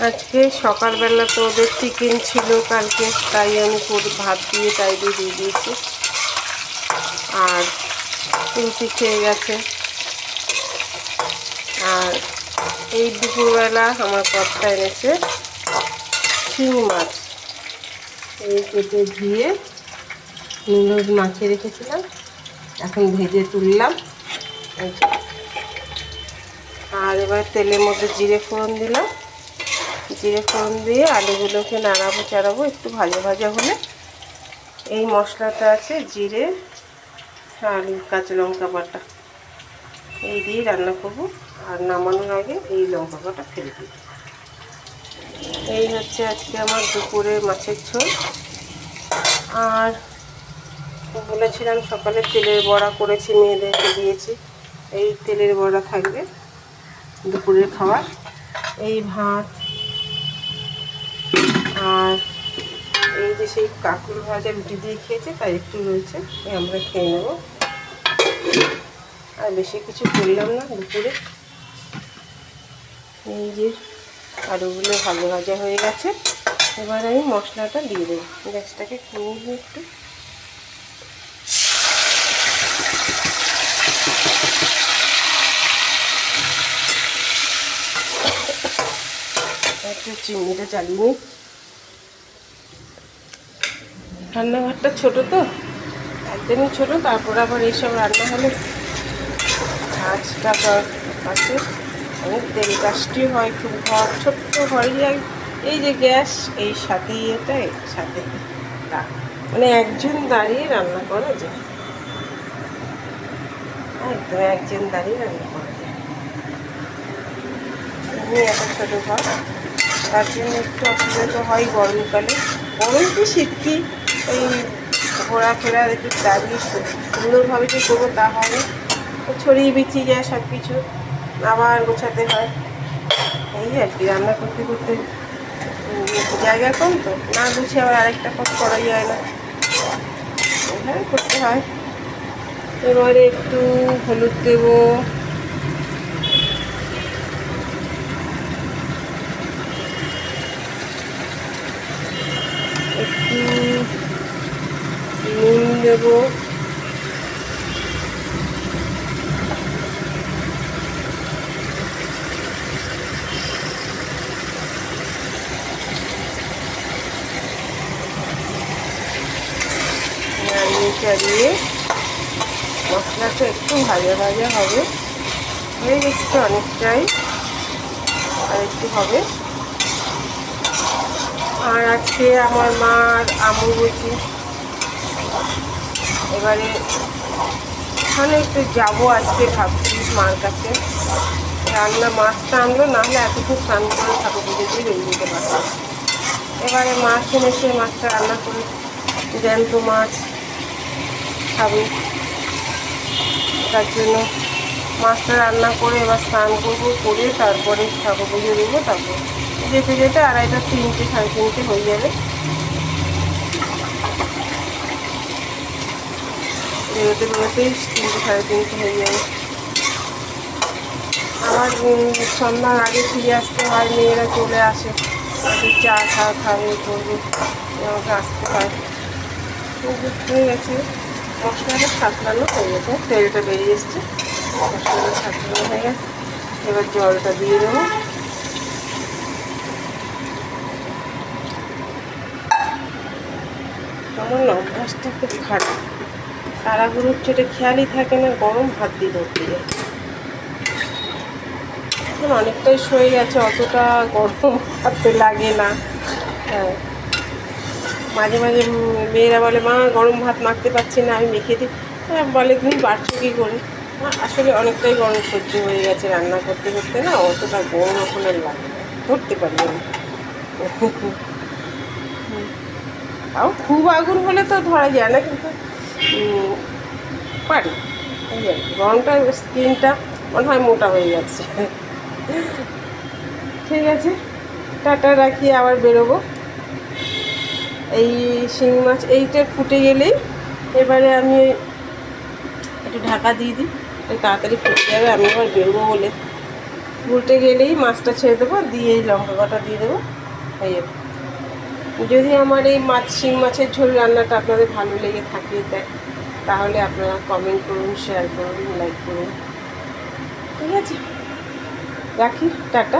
আজকে সকালবেলা তো ওদের চিকেন ছিল কালকে, তাই আমি ভাত দিয়ে দিয়ে দিয়েছি। আর রুটি খেয়ে গেছে। আর এই দুপুরবেলা আমার কর্তা এনেছে শিং মাছ। এই কেটে ধুয়ে নুন মাখিয়ে রেখেছিলাম, এখন ভেজে তুললাম। আর এবার তেলের মধ্যে জিরে ফোড়ন দিলাম। জিরে ফোড়ন দিয়ে আলুগুলোকে নাড়াবো চাড়াবো, একটু ভাজা ভাজা হলে এই মশলাটা আছে জিরে আর কাঁচা লঙ্কা বাটা, এই দিয়ে রান্না করবো। আর নামানোর আগে এই লঙ্কা বাটা ফেলে দিই। এই হচ্ছে আজকে আমার দুপুরে মাছের ঝোল। আর বলেছিলাম সকালে তেলের বড়া করেছি, মেয়েদেরকে দিয়েছি। এই তেলের বড়া থাকবে দুপুরের খাবার। এই ভাত আর এই যে সেই কাকুর ভাজা রুটি দিয়ে খেয়েছে, তাই একটু রয়েছে, আমরা খেয়ে নেব। আর বেশি কিছু করলাম না দুপুরে। এই যে আলুগুলো ভালো ভাজা হয়ে গেছে, এবার আমি মশলাটা দিয়ে দেবো। গ্যাসটাকে কমিয়ে দিই একটু চিমনিটা চালিয়ে নিই। রান্নাঘরটা ছোটো তো, একদমই ছোটো, তারপর আবার এইসব রান্না হলে কাজটা আছে, অনেক তেল কাজটি হয় খুব। ঘর ছোট্ট ঘরে এই যে গ্যাস, এই সাথে এটা সাথে তা, মানে একজন দাঁড়িয়ে রান্না করা যায়, একদম একজন দাঁড়িয়ে রান্না করা যায়। এমনি এত ছোটো ঘর, তার জন্য একটু অসুবিধা তো হয় গরমকালে। গরম কি শীত কি, এই ঘোরাফেরা একটু দাঁড়িয়ে সুন্দরভাবে যে করবো তা হয় না, ছড়িয়ে বিছিয়ে যায় সব কিছু, আবার গোছাতে হয়। এই আর কি, রান্না করতে করতে জায়গা কম তো, না গুছিয়ে আবার আরেকটা কাজ করা যায় না, এভাবে করতে হয়। এবারে একটু হলুদ দেবো, একটু নুন দেবো, চালিয়ে মশলাটা একটু ভাজা ভাজা হবে, হয়ে গেছে অনেকটাই, আর একটু হবে। আর আজকে আমার মার অমাবস্যা, এবারে ওখানে একটু যাবো আজকে ভাবছি মার কাছে। রান্না মাছটা আনলো, নাহলে এতক্ষণ স্নান করে ঠাকুর পুজো দিয়ে বেরিয়ে যেতে পারবো। এবারে মাছ এনেছে, মাছটা রান্না করে, জ্যান্ত মাছ খাবে, তার জন্য মাছটা রান্না করে এবার স্নান করবো, করে তারপরে ঠাকুর পুজো দেবো। তারপর যেতে যেতে 2:30 3টে 3:30 হয়ে যাবে, বেরোতে বেরোতেই 3টে 3:30 হয়ে যাবে। আবার সন্ধ্যার আগে ফিরে আসতে হয়, মেয়েরা চলে আসে, চা খাবে করবে, আমাকে আসতে হয়। হয়ে গেছে, মশলাটা সাঁতলানো হয়ে গেছে, তেলটা বেরিয়ে এসছে, মশলাটা সাঁতলানো হয়ে গেছে। এবার জলটা দিয়ে দেবো। আমার অভ্যাসটা খুব খারাপ, তারাগুলোর চোটে খেয়ালই থাকে না, গরম ভাত দিয়ে ধরতে যায়। এখন অনেকটাই সয়ে গেছে, অতটা গরম ভাতে লাগে না। হ্যাঁ, মাঝে মাঝে মেয়েরা বলে, মা গরম ভাত মাখতে পারছি না, আমি মেখে দিই। হ্যাঁ, বলে তুমি পারছো কী করে। আসলে অনেকটাই গরম সহ্য হয়ে গেছে, রান্না করতে করতে না অতটা গরম এখন আর লাগে না, ধরতে পারি না। তাও খুব আগুন হলে তো ধরা যায় না, কিন্তু পারি। এই আর কি, গরমটা স্কিনটা মনে হয় মোটা হয়ে যাচ্ছে। ঠিক আছে, টাটা, রাখি, আবার বেরোবো। এই শিং মাছ এইটা ফুটে গেলেই এবারে আমি একটু ঢাকা দিয়ে দিই, তাড়াতাড়ি ফুটে যাবে, আমি আবার বেরোবো বলে। উল্টে গেলেই মাছটা ছেড়ে দেবো, দিয়ে এই লঙ্কা কটা দিয়ে দেবো, হয়ে যাবে। যদি আমার এই শিং মাছের ঝোল রান্নাটা আপনাদের ভালো লেগে থাকে তাহলে আপনারা কমেন্ট করুন, শেয়ার করুন, লাইক করুন। ঠিক আছে, রাখি, টাটা।